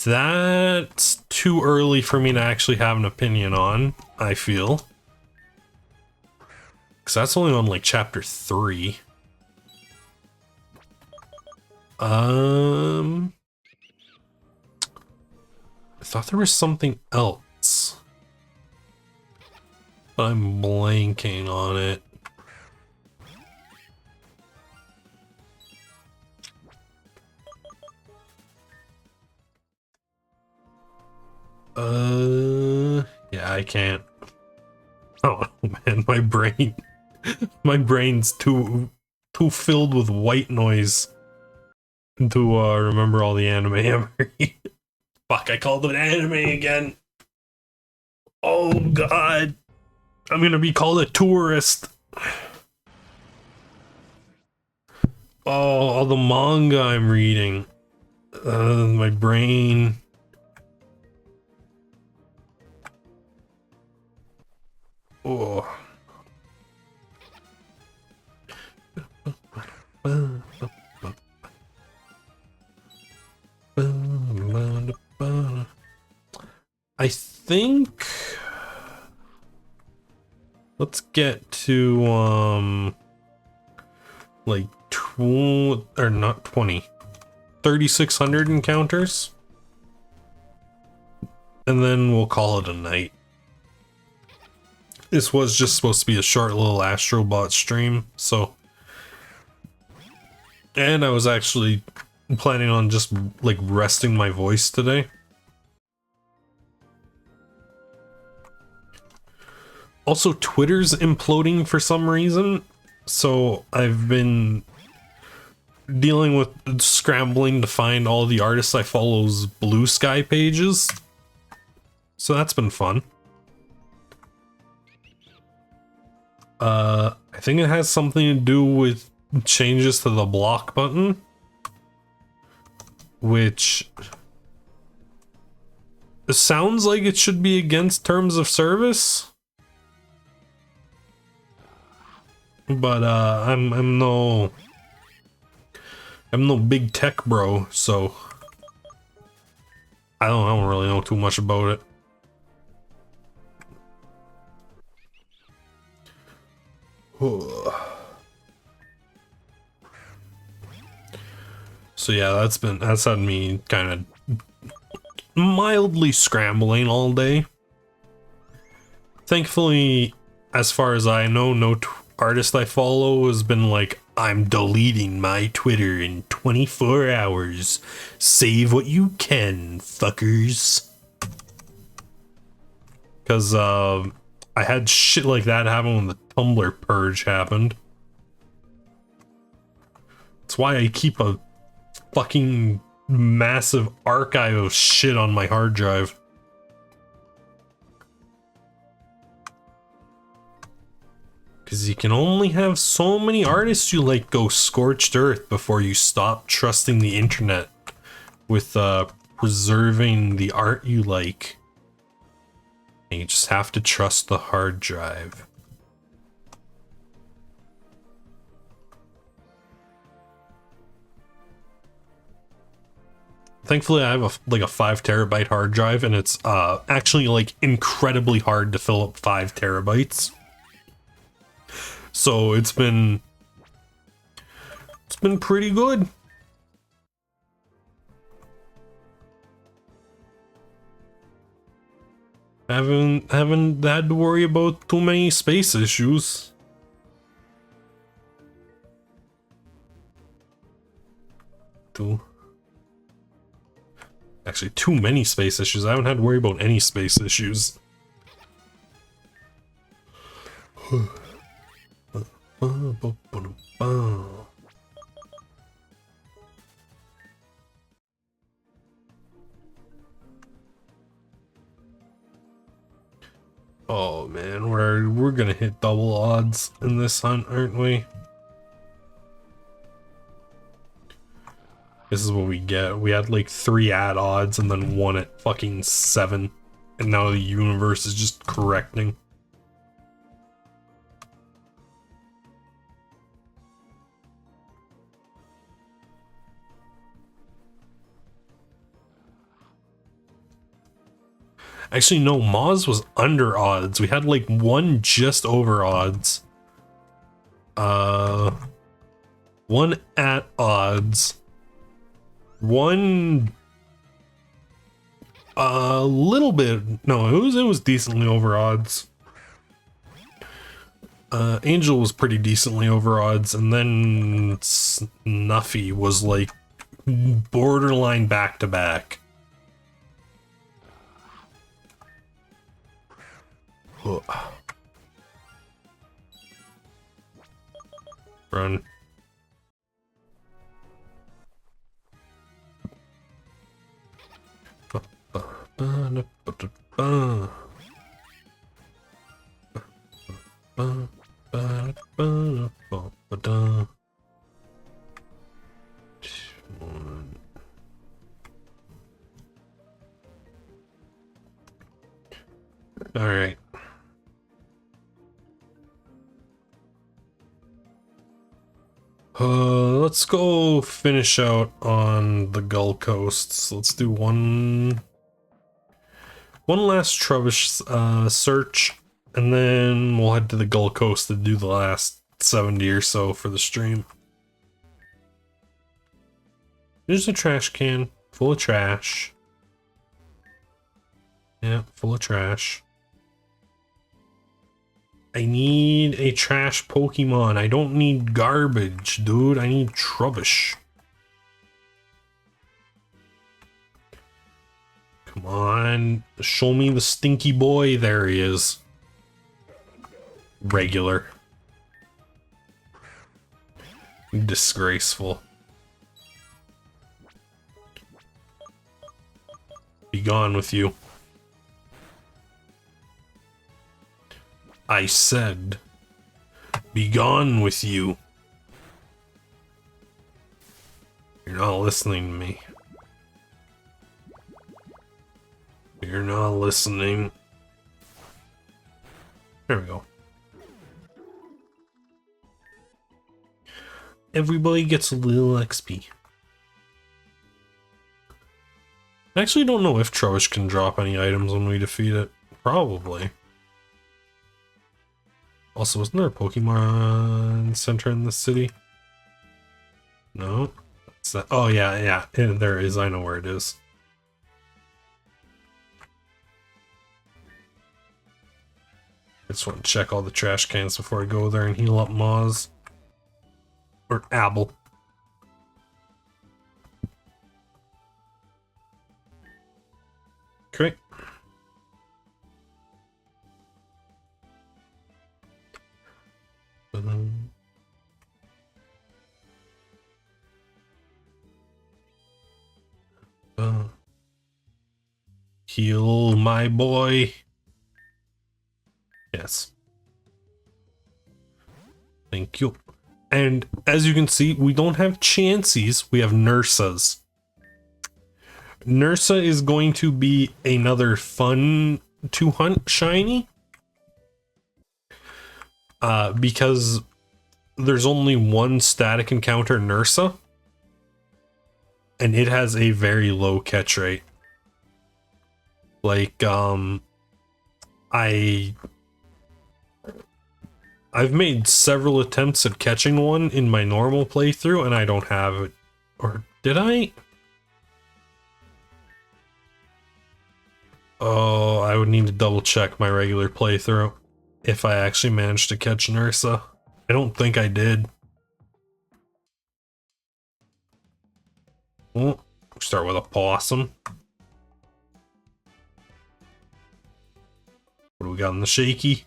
That's too early for me to actually have an opinion on, I feel. Because that's only on like chapter 3. I thought there was something else, but I'm blanking on it. Yeah, I can't. Oh man, my brain's too filled with white noise to remember all the anime memory. Fuck, I called it anime again. Oh god. I'm gonna be called a tourist. Oh, all the manga I'm reading. My brain. Oh. I think let's get to like 3600 encounters, and then we'll call it a night. This was just supposed to be a short little Astrobot stream, so, and I was actually planning on just like resting my voice today. Also, Twitter's imploding for some reason, so I've been dealing with scrambling to find all the artists I follow's Blue Sky pages. So that's been fun. I think it has something to do with changes to the block button, which sounds like it should be against terms of service. But I'm no big tech bro, so I don't really know too much about it. So yeah, that's had me kind of mildly scrambling all day. Thankfully, as far as I know, no artist I follow has been like, I'm deleting my Twitter in 24 hours. Save what you can, fuckers. Because I had shit like that happen when the Tumblr purge happened. That's why I keep a fucking massive archive of shit on my hard drive. Because you can only have so many artists you like go scorched earth before you stop trusting the internet with preserving the art you like. And you just have to trust the hard drive. Thankfully, I have a 5 terabyte hard drive, and it's actually like incredibly hard to fill up 5 terabytes. So it's been pretty good. Haven't had to worry about too many space issues. Actually, too many space issues. I haven't had to worry about any space issues. Oh man, we're gonna hit double odds in this hunt, aren't we? This is what we get. We had like 3 at odds and then 1 at fucking 7. And now the universe is just correcting. Actually, no, Moz was under odds. We had like 1 just over odds. 1 at odds. 1 a little bit. No, it was decently over odds. Angel was pretty decently over odds, and then Snuffy was like borderline back to back. Run. All right. Let's go finish out on the Gull Coasts. Let's do one last Trubbish search, and then we'll head to the Gull Coast to do the last 70 or so for the stream. There's a trash can full of trash. Yeah, full of trash. I need a trash Pokemon. I don't need garbage, dude. I need Trubbish. Come on. Show me the stinky boy. There he is. Regular. Disgraceful. Be gone with you. I said, be gone with you. You're not listening to me. You're not listening. There we go. Everybody gets a little XP. I actually don't know if Trubbish can drop any items when we defeat it. Probably. Also, isn't there a Pokemon Center in this city? No? Oh, yeah, there is. I know where it is. I just want to check all the trash cans before I go there and heal up Moz. Or Abel. Okay. Heal my boy. Yes. Thank you. And as you can see, we don't have Chanseys, we have Nursas. Nursa is going to be another fun to hunt shiny. Because there's only one static encounter Nursa. And it has a very low catch rate. Like, I've made several attempts at catching one in my normal playthrough, and I don't have it. Or did I? Oh, I would need to double check my regular playthrough if I actually managed to catch Nursa. I don't think I did. Well, start with a possum. What do we got in the shaky?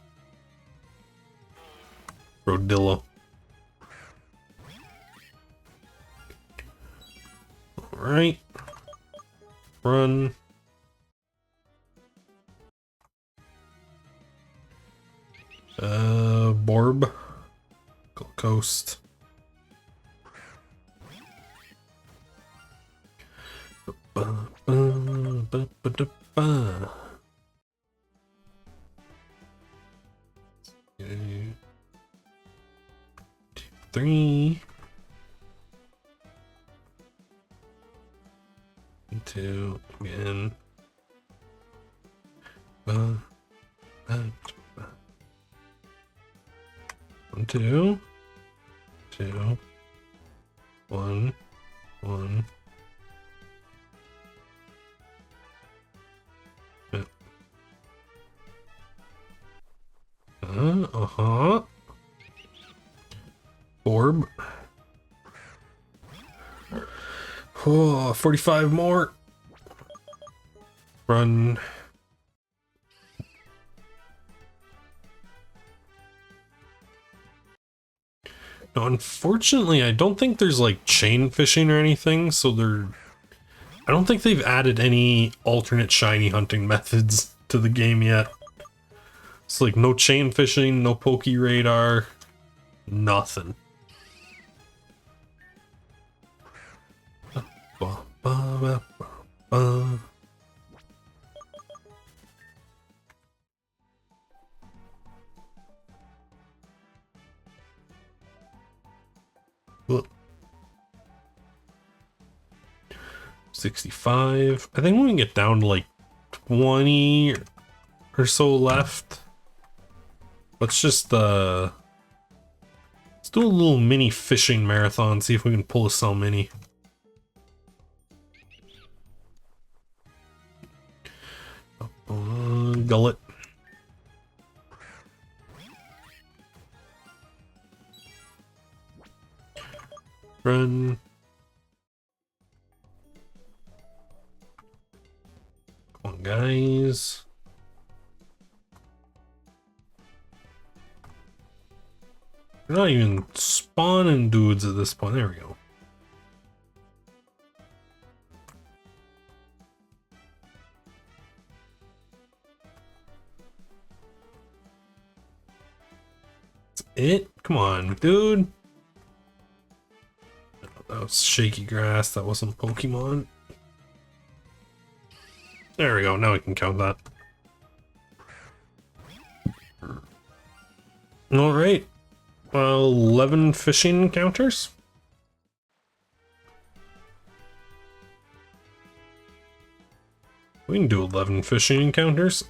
Rodillo. Alright. Run. Borb. Gold Coast. Okay. 2, 3. 2 again. 1, 2, 2, 1, 1. Uh-huh. Orb. Oh, 45 more. Run. Now, unfortunately, I don't think there's like chain fishing or anything, so I don't think they've added any alternate shiny hunting methods to the game yet. It's like no chain fishing, no Poke Radar, nothing. Ba, ba, ba, ba. Look. 65. I think we can get down to like 20 or so left. Let's just let's do a little mini fishing marathon, see if we can pull a cell mini. Gullet. Run. Come on, guys. We're not even spawning dudes at this point. There we go. That's it? Come on, dude. That was shaky grass. That wasn't Pokemon. There we go. Now we can count that. Alright. 11 fishing encounters. We can do 11 fishing encounters.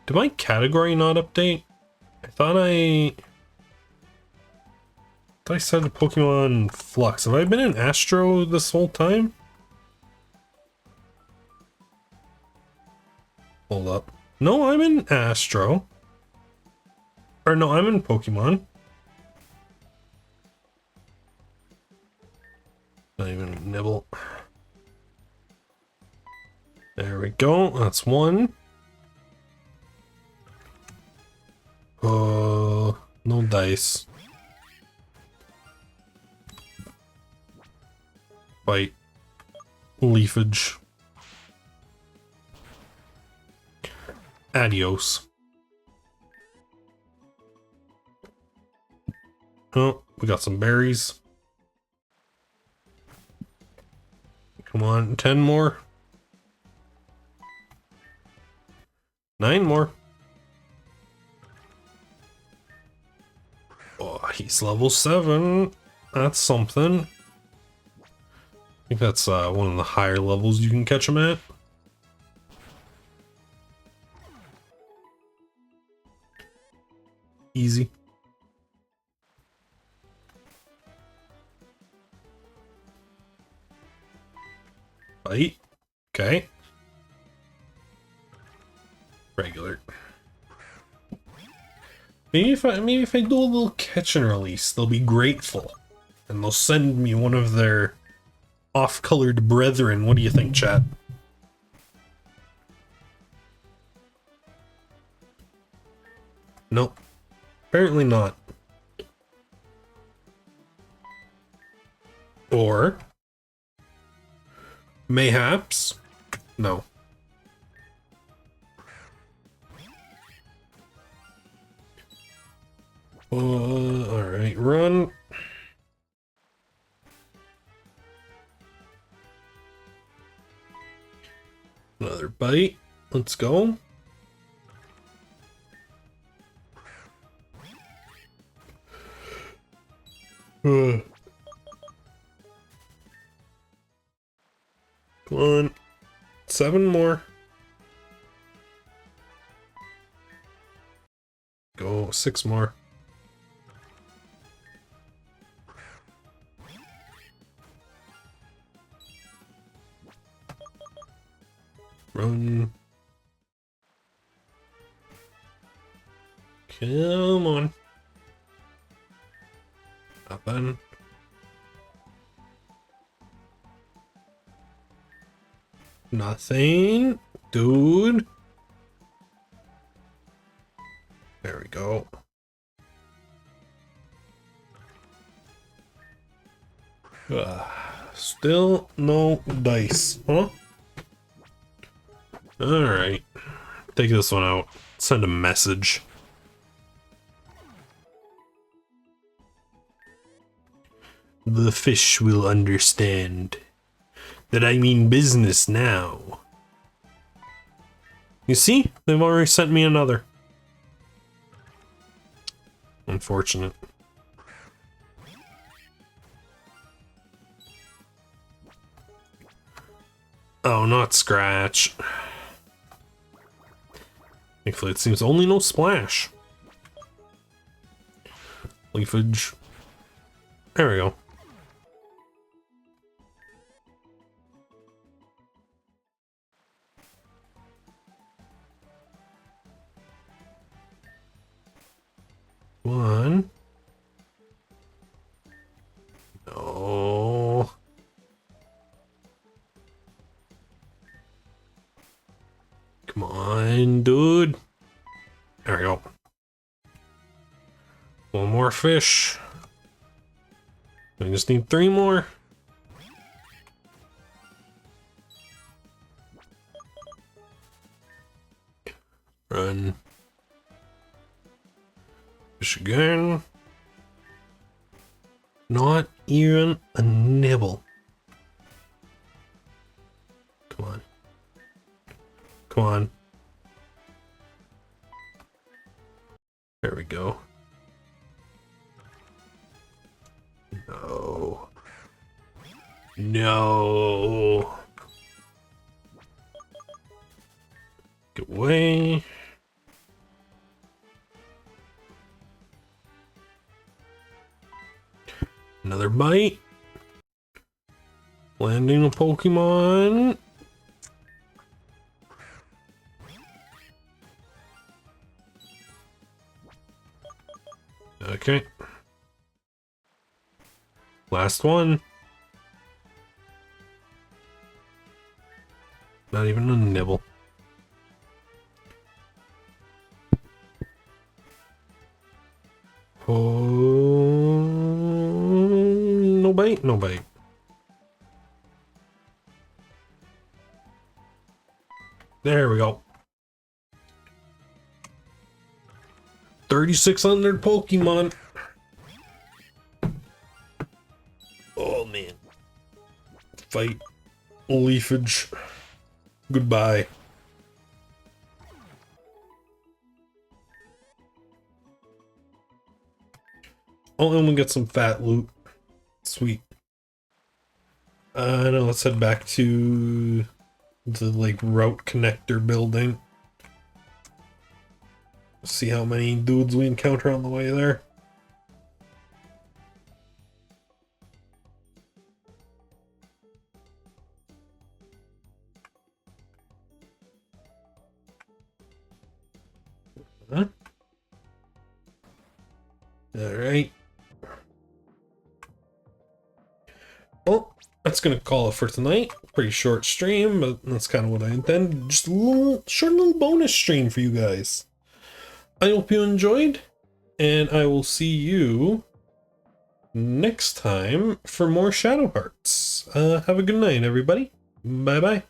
Did my category not update? I thought I said Pokemon Flux. Have I been in Astro this whole time? Hold up. No, I'm in Astro. Or no, I'm in Pokemon. Not even nibble. There we go. That's one. No dice. Bite. Leafage. Adios. Oh, we got some berries. Come on, 10 more. 9 more. Oh, he's level 7. That's something. I think that's one of the higher levels you can catch him at. Easy. Bite. Okay. Regular. Maybe if I do a little catch and release, they'll be grateful. And they'll send me one of their off-colored brethren. What do you think, chat? Nope. Apparently not. Or mayhaps, no. Alright, run. Another bite. Let's go. Come on. 7 more. Go, 6 more. Run. Come on. Nothing. Nothing. Dude. There we go. Still no dice, huh? Alright. Take this one out. Send a message. The fish will understand that I mean business now. You see? They've already sent me another. Unfortunate. Oh, not scratch. Thankfully, it seems only no splash. Leafage. There we go. One. No. Come on, dude. There we go. One more fish. I just need 3 more. Run. Fish again. Not even a nibble. Come on. Come on. There we go. No. No. Get away. Another bite. Landing a Pokemon. Okay. Last one. Not even a nibble. Oh, no bite, no bite. There we go. 3,600 Pokemon. Oh man. Fight. Leafage. Goodbye. Oh, and we get some fat loot. Sweet. Now let's head back to the like route connector building. See how many dudes we encounter on the way there. Huh? All right. Well, that's gonna call it for tonight. Pretty short stream, but that's kind of what I intended. Just a little short little bonus stream for you guys. I hope you enjoyed, and I will see you next time for more Shadow Hearts. Have a good night, everybody. Bye bye.